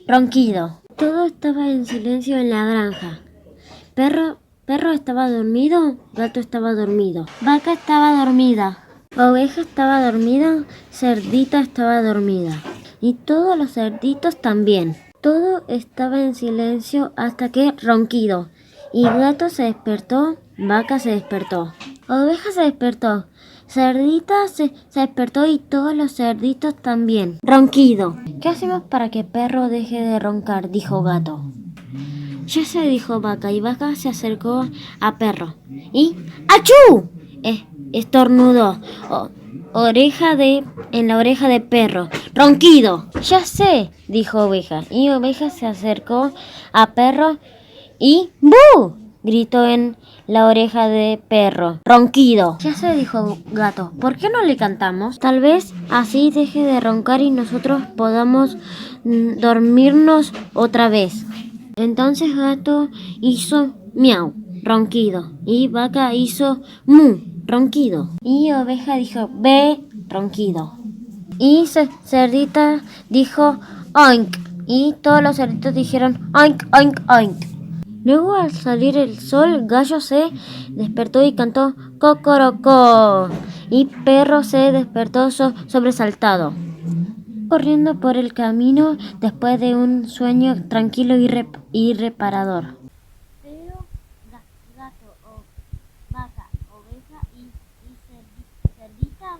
ronquido. Todo estaba en silencio en la granja. Perro estaba dormido, gato estaba dormido, vaca estaba dormida, oveja estaba dormida, cerdita estaba dormida y todos los cerditos también. Todo estaba en silencio hasta que ronquido. Y gato se despertó, vaca se despertó, oveja se despertó, cerdita se despertó y todos los cerditos también. Ronquido. ¿Qué hacemos para que perro deje de roncar?, dijo gato. Ya se dijo vaca y vaca se acercó a perro y ¡achú! Estornudó en la oreja de perro. Ronquido. Ya sé, dijo oveja y oveja se acercó a perro y ¡bu! Gritó en la oreja de perro. Ronquido. Ya se dijo gato. ¿Por qué no le cantamos? Tal vez así deje de roncar y nosotros podamos dormirnos otra vez. Entonces gato hizo miau, ronquido, y vaca hizo mu, ronquido, y oveja dijo be, ronquido, y cerdita dijo oink, y todos los cerditos dijeron oink, oink, oink. Luego al salir el sol, gallo se despertó y cantó cocorocó, y perro se despertó sobresaltado, corriendo por el camino después de un sueño tranquilo y reparador. Pero gato, vaca, oveja y cerdita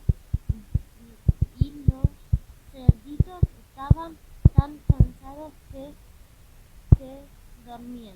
y los cerditos estaban tan cansados que dormían.